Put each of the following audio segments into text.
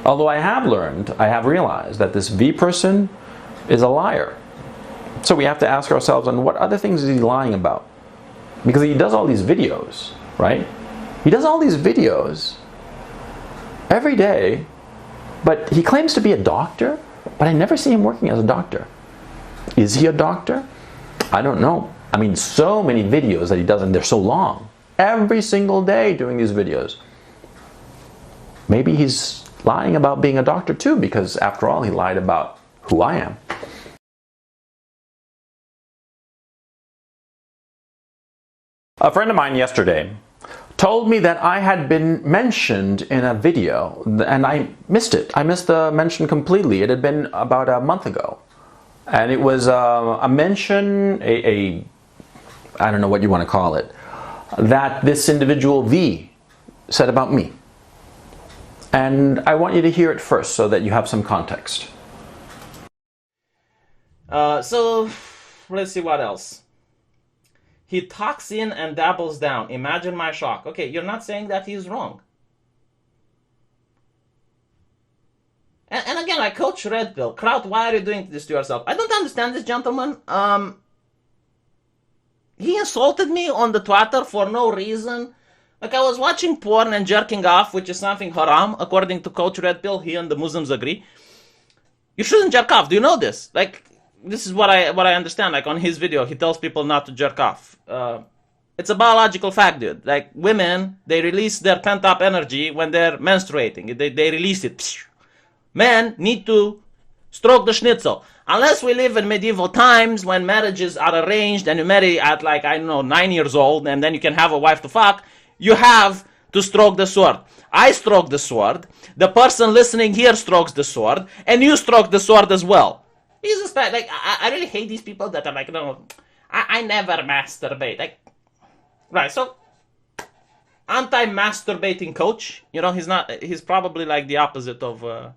Although I have realized that this V person is a liar. So we have to ask ourselves, on what other things is he lying about? Because he does all these videos, right? He does all these videos every day, but he claims to be a doctor, but I never see him working as a doctor. Is he a doctor? I don't know. I mean, so many videos that he does, and they're so long. Every single day doing these videos. Maybe he's lying about being a doctor too, because after all, he lied about who I am. A friend of mine yesterday told me that I had been mentioned in a video, and I missed it. I missed the mention completely. It had been about a month ago. And it was a mention, I don't know what you want to call it, that this individual V said about me. And I want you to hear it first so that you have some context. So let's see what else. He talks in and dabbles down. Imagine my shock. Okay, you're not saying that he's wrong. And again, like Coach Red Pill, Kraut, why are you doing this to yourself? I don't understand this gentleman. He insulted me on the Twitter for no reason. Like, I was watching porn and jerking off, which is something haram, according to Coach Red Pill. He and the Muslims agree. You shouldn't jerk off. Do you know this? Like, this is what I understand. Like, on his video, he tells people not to jerk off. It's a biological fact, dude. Like, women, they release their pent-up energy when they're menstruating. They release it. Men need to stroke the schnitzel. Unless we live in medieval times when marriages are arranged and you marry at, like, I don't know, 9 years old, and then you can have a wife to fuck, you have to stroke the sword. I stroke the sword. The person listening here strokes the sword, and you stroke the sword as well. Jesus Christ, like, I really hate these people that are like, no, I never masturbate. Like, right, so, anti-masturbating coach, you know, he's probably like the opposite of a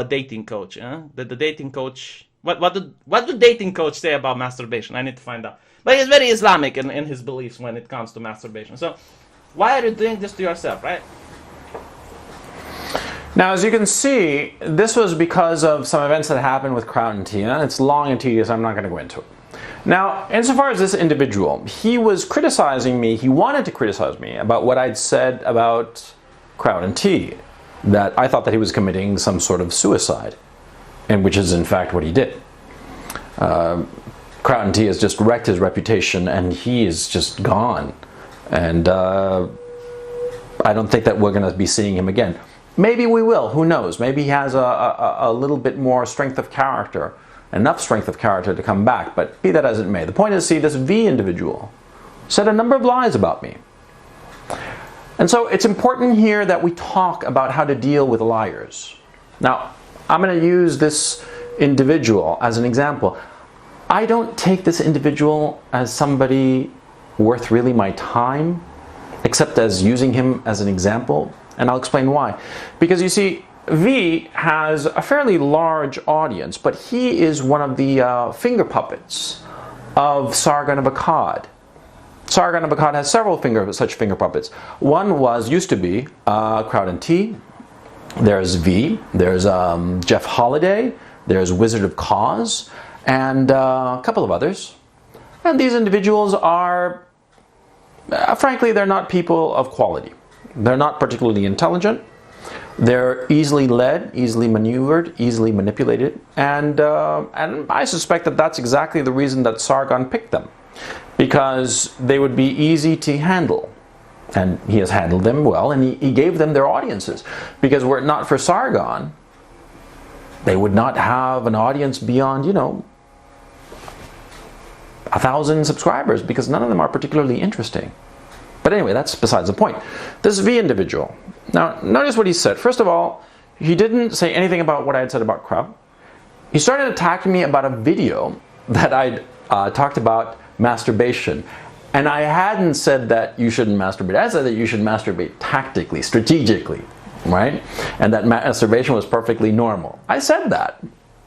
dating coach. The dating coach, what do dating coach say about masturbation? I need to find out. But he's very Islamic in his beliefs when it comes to masturbation. So, why are you doing this to yourself, right? Now, as you can see, this was because of some events that happened with Kraut and Tia. It's long and tedious, I'm not going to go into it. Now, insofar as this individual, he was criticizing me, he wanted to criticize me about what I'd said about Kraut and Tia, that I thought that he was committing some sort of suicide, and which is in fact what he did. Kraut and Tia has just wrecked his reputation, and he is just gone. And I don't think that we're going to be seeing him again. Maybe we will, who knows? Maybe he has a little bit more strength of character, enough strength of character to come back, but be that as it may. The point is, see, this V individual said a number of lies about me. And so it's important here that we talk about how to deal with liars. Now, I'm going to use this individual as an example. I don't take this individual as somebody worth really my time, except as using him as an example. And I'll explain why. Because you see, V has a fairly large audience, but he is one of the finger puppets of Sargon of Akkad. Sargon of Akkad has several such finger puppets. One used to be Kraut and Tea. There's V. There's Jeff Holiday. There's Wizard of Cause, and a couple of others. And these individuals are, frankly, they're not people of quality. They're not particularly intelligent. They're easily led, easily maneuvered, easily manipulated, and I suspect that that's exactly the reason that Sargon picked them, because they would be easy to handle, and he has handled them well, and he gave them their audiences, because were it not for Sargon, they would not have an audience beyond, 1,000 subscribers, because none of them are particularly interesting. But anyway, that's besides the point. This V individual. Now, notice what he said. First of all, he didn't say anything about what I had said about Kraut. He started attacking me about a video that I'd talked about masturbation. And I hadn't said that you shouldn't masturbate. I said that you should masturbate tactically, strategically, right? And that masturbation was perfectly normal. I said that.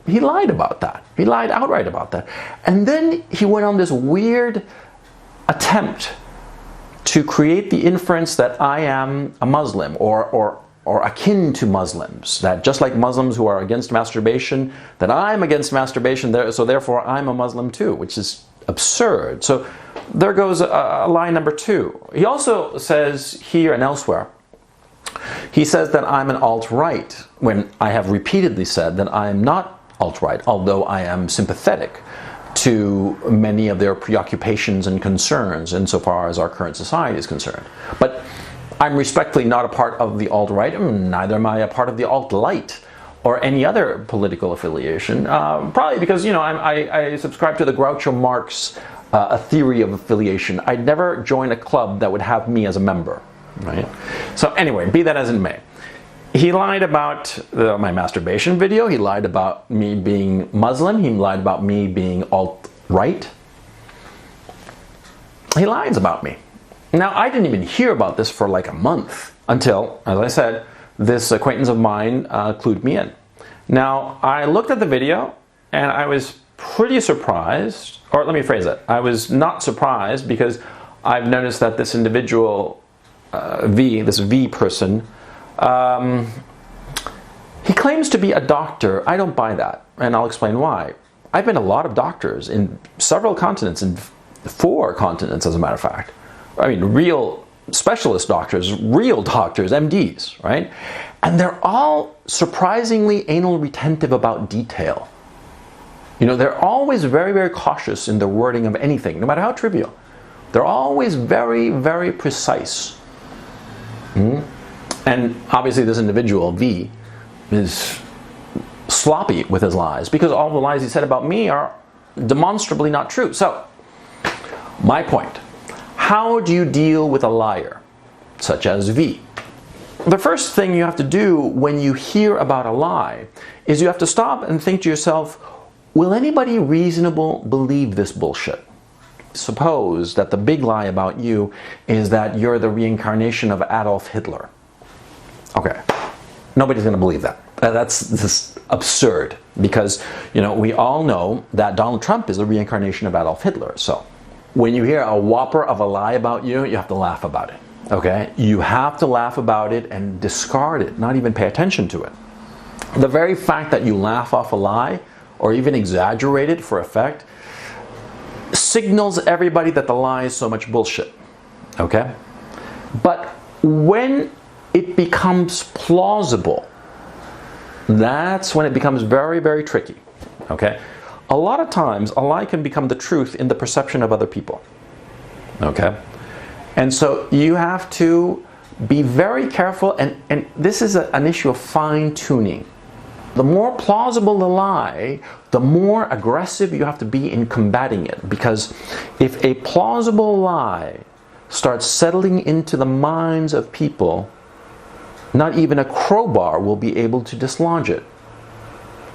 He lied about that. He lied outright about that. And then he went on this weird attempt to create the inference that I am a Muslim or or akin to Muslims, that just like Muslims who are against masturbation, that I'm against masturbation, so therefore I'm a Muslim too, which is absurd. So there goes a lie number two. He also says here and elsewhere, he says that I'm an alt-right, when I have repeatedly said that I am not alt-right, although I am sympathetic to many of their preoccupations and concerns insofar as our current society is concerned. But I'm respectfully not a part of the alt-right, neither am I a part of the alt-light or any other political affiliation, probably because, you know, I subscribe to the Groucho Marx a theory of affiliation. I'd never join a club that would have me as a member, right? So anyway, be that as it may. He lied about my masturbation video. He lied about me being Muslim. He lied about me being alt-right. He lies about me. Now, I didn't even hear about this for like a month until, as I said, this acquaintance of mine clued me in. Now, I looked at the video and I was pretty surprised, or let me phrase it. I was not surprised because I've noticed that this individual, this V person, he claims to be a doctor. I don't buy that, and I'll explain why. I've been a lot of doctors in several continents, in 4 continents as a matter of fact. I mean, real specialist doctors, real doctors, MDs, right? And they're all surprisingly anal retentive about detail. You know, they're always very, very cautious in the wording of anything, no matter how trivial. They're always very, very precise. And obviously this individual, V, is sloppy with his lies because all the lies he said about me are demonstrably not true. So, my point. How do you deal with a liar, such as V? The first thing you have to do when you hear about a lie is you have to stop and think to yourself, will anybody reasonable believe this bullshit? Suppose that the big lie about you is that you're the reincarnation of Adolf Hitler. Okay, nobody's going to believe that. That's just absurd because, you know, we all know that Donald Trump is the reincarnation of Adolf Hitler. So when you hear a whopper of a lie about you, you have to laugh about it. Okay? You have to laugh about it and discard it, not even pay attention to it. The very fact that you laugh off a lie or even exaggerate it for effect signals everybody that the lie is so much bullshit. Okay? But when it becomes plausible, that's when it becomes very, very tricky. Okay? A lot of times, a lie can become the truth in the perception of other people. Okay? And so you have to be very careful, and this is an issue of fine-tuning. The more plausible the lie, the more aggressive you have to be in combating it. Because if a plausible lie starts settling into the minds of people, not even a crowbar will be able to dislodge it.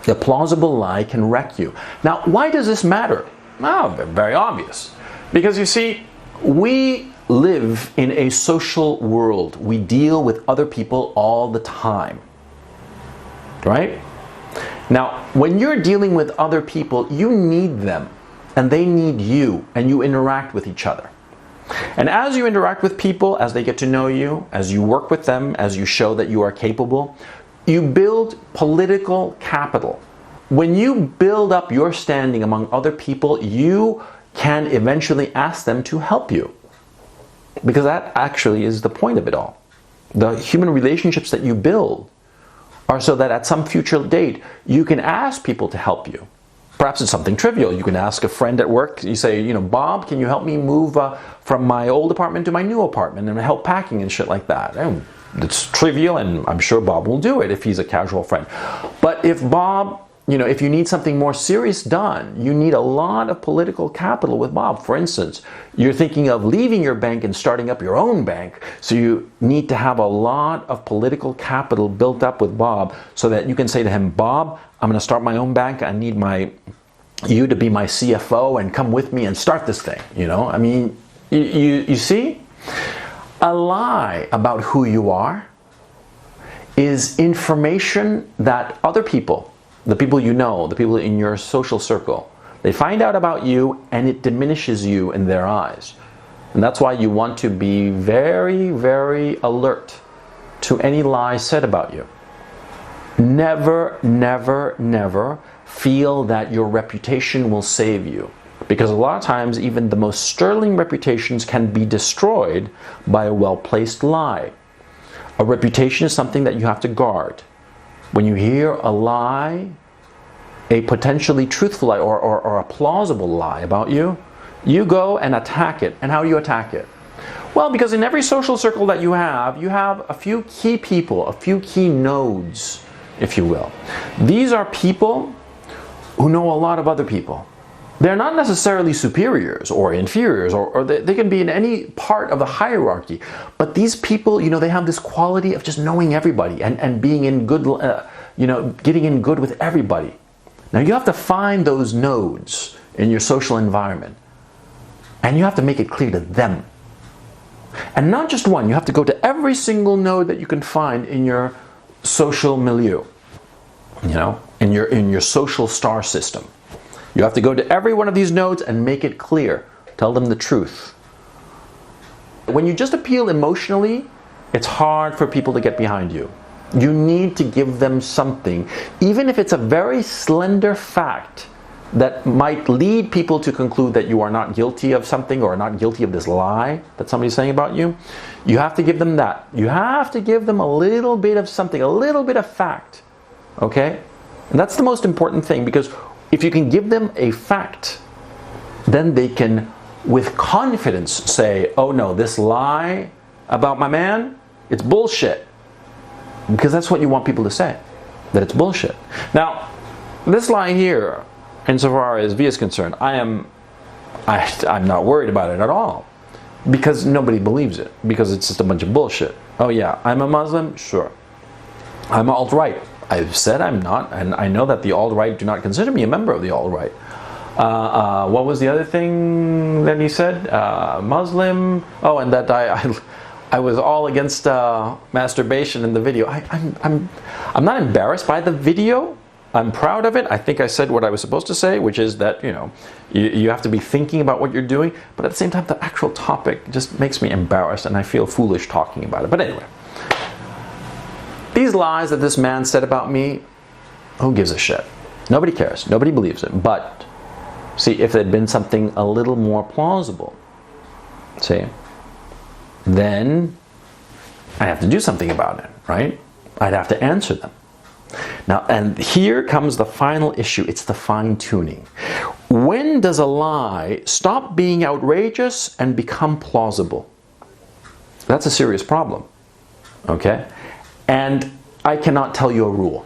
A plausible lie can wreck you. Now, why does this matter? Well, very obvious. Because you see, we live in a social world. We deal with other people all the time. Right? Now, when you're dealing with other people, you need them, and they need you, and you interact with each other. And as you interact with people, as they get to know you, as you work with them, as you show that you are capable, you build political capital. When you build up your standing among other people, you can eventually ask them to help you. Because that actually is the point of it all. The human relationships that you build are so that at some future date, you can ask people to help you. Perhaps it's something trivial. You can ask a friend at work, you say, you know, Bob, can you help me move from my old apartment to my new apartment and help packing and shit like that? And it's trivial, and I'm sure Bob will do it if he's a casual friend. But if Bob, you know, if you need something more serious done, you need a lot of political capital with Bob. For instance, you're thinking of leaving your bank and starting up your own bank, so you need to have a lot of political capital built up with Bob so that you can say to him, Bob, I'm going to start my own bank. I need you to be my CFO and come with me and start this thing. You know, I mean, you see? A lie about who you are is information that other people, the people you know, the people in your social circle, they find out about you and it diminishes you in their eyes. And that's why you want to be very, very alert to any lie said about you. Never, never, never feel that your reputation will save you. Because a lot of times, even the most sterling reputations can be destroyed by a well-placed lie. A reputation is something that you have to guard. When you hear a lie, a potentially truthful lie or a plausible lie about you, you go and attack it. And how do you attack it? Well, because in every social circle that you have a few key people, a few key nodes, if you will. These are people who know a lot of other people. They're not necessarily superiors or inferiors, or they can be in any part of the hierarchy. But these people, you know, they have this quality of just knowing everybody and being in good, getting in good with everybody. Now you have to find those nodes in your social environment. And you have to make it clear to them. And not just one, you have to go to every single node that you can find in your social milieu, you know, in your social star system. You have to go to every one of these nodes and make it clear. Tell them the truth. When you just appeal emotionally, it's hard for people to get behind you. You need to give them something, even if it's a very slender fact that might lead people to conclude that you are not guilty of something or not guilty of this lie that somebody's saying about you. You have to give them that. You have to give them a little bit of something, a little bit of fact. Okay? And that's the most important thing, because if you can give them a fact, then they can, with confidence, say, oh no, this lie about my man, it's bullshit. Because that's what you want people to say, that it's bullshit. Now, this lie here, insofar as V is concerned, I'm not worried about it at all. Because nobody believes it. Because it's just a bunch of bullshit. Oh yeah, I'm a Muslim? Sure. I'm alt-right. I've said I'm not, and I know that the alt-right do not consider me a member of the alt-right. What was the other thing that he said? Muslim? Oh, and that I was all against masturbation in the video. I'm not embarrassed by the video. I'm proud of it. I think I said what I was supposed to say, which is that, you know, you have to be thinking about what you're doing, but at the same time, the actual topic just makes me embarrassed, and I feel foolish talking about it. But anyway, these lies that this man said about me, who gives a shit? Nobody cares. Nobody believes it. But, see, if it had been something a little more plausible, see, then I have to do something about it, right? I'd have to answer them. Now, and here comes the final issue. It's the fine-tuning. When does a lie stop being outrageous and become plausible? That's a serious problem, okay? And I cannot tell you a rule,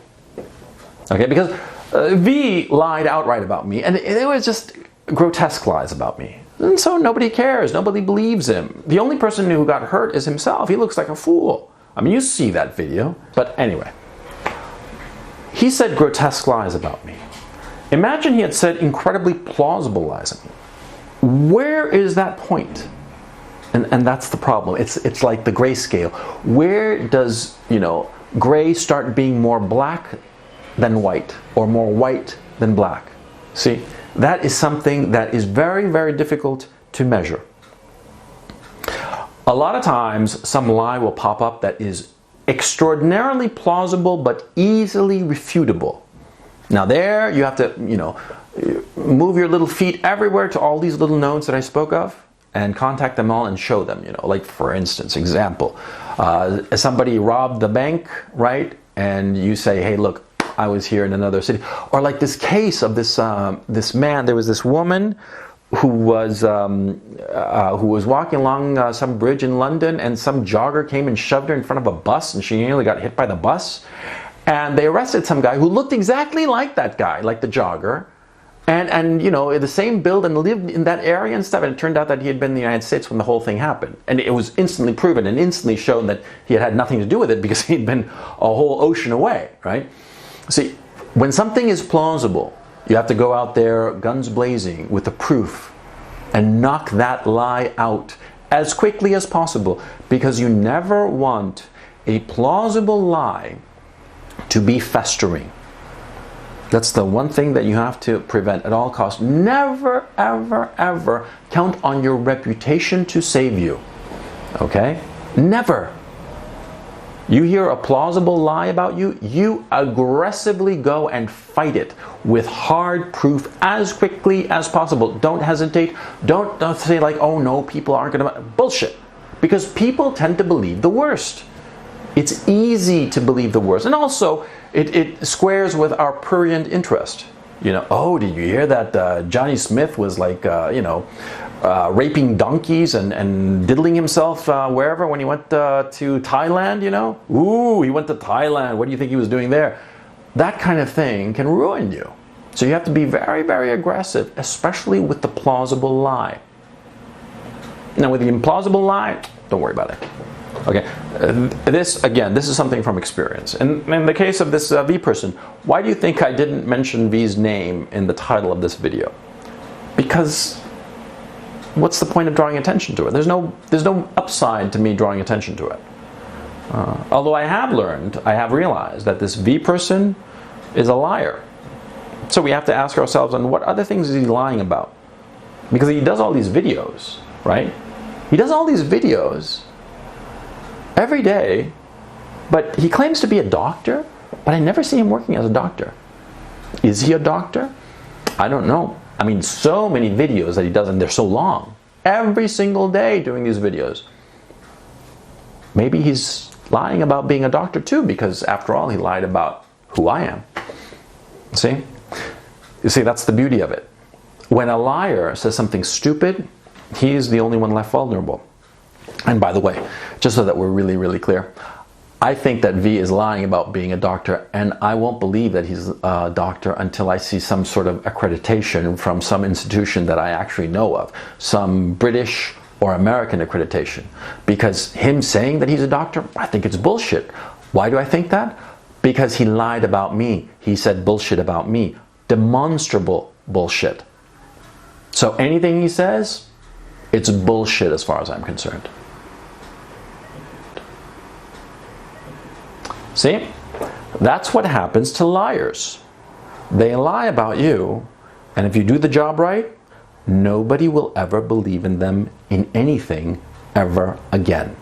okay? Because V lied outright about me, and it was just grotesque lies about me. And so nobody cares. Nobody believes him. The only person who got hurt is himself. He looks like a fool. I mean, you see that video. But anyway, he said grotesque lies about me. Imagine he had said incredibly plausible lies about me. Where is that point? And that's the problem. It's like the grayscale. Where does, you know, gray start being more black than white, or more white than black? See, that is something that is very, very difficult to measure. A lot of times, some lie will pop up that is extraordinarily plausible but easily refutable. Now there, you have to, you know, move your little feet everywhere to all these little nodes that I spoke of, and contact them all and show them, you know, like for instance, example, somebody robbed the bank, right? And you say, hey, look, I was here in another city. Or like this case of this man, there was this woman who was walking along some bridge in London, and some jogger came and shoved her in front of a bus, and she nearly got hit by the bus. And they arrested some guy who looked exactly like that guy, like the jogger, and you know, the same build, and lived in that area and stuff. And it turned out that he had been in the United States when the whole thing happened, and it was instantly proven and instantly shown that he had nothing to do with it, because he'd been a whole ocean away, right? See, when something is plausible, you have to go out there guns blazing with the proof and knock that lie out as quickly as possible, because you never want a plausible lie to be festering. That's the one thing that you have to prevent at all costs. Never, ever, ever count on your reputation to save you. Okay? Never. You hear a plausible lie about you, you aggressively go and fight it with hard proof as quickly as possible. Don't hesitate. Don't say like, oh no, people aren't going to... Bullshit. Because people tend to believe the worst. It's easy to believe the worst. And also, it squares with our prurient interest. You know, oh, did you hear that Johnny Smith was like, raping donkeys and diddling himself wherever when he went to Thailand, you know? Ooh, he went to Thailand. What do you think he was doing there? That kind of thing can ruin you. So you have to be very, very aggressive, especially with the plausible lie. Now, with the implausible lie, don't worry about it. Okay, this is something from experience. And in the case of this V person, why do you think I didn't mention V's name in the title of this video? Because what's the point of drawing attention to it? There's no upside to me drawing attention to it. Although I have realized that this V person is a liar. So we have to ask ourselves, on what other things is he lying about? Because he does all these videos, right? He does all these videos every day, but he claims to be a doctor, but I never see him working as a doctor. Is he a doctor? I don't know. I mean, so many videos that he does, and they're so long. Every single day doing these videos. Maybe he's lying about being a doctor too, because after all, he lied about who I am. See? You see, that's the beauty of it. When a liar says something stupid, he's the only one left vulnerable. And by the way, just so that we're really, really clear, I think that V is lying about being a doctor, and I won't believe that he's a doctor until I see some sort of accreditation from some institution that I actually know of, some British or American accreditation. Because him saying that he's a doctor, I think it's bullshit. Why do I think that? Because he lied about me. He said bullshit about me. Demonstrable bullshit. So anything he says, it's bullshit as far as I'm concerned. See? That's what happens to liars. They lie about you, and if you do the job right, nobody will ever believe in them in anything ever again.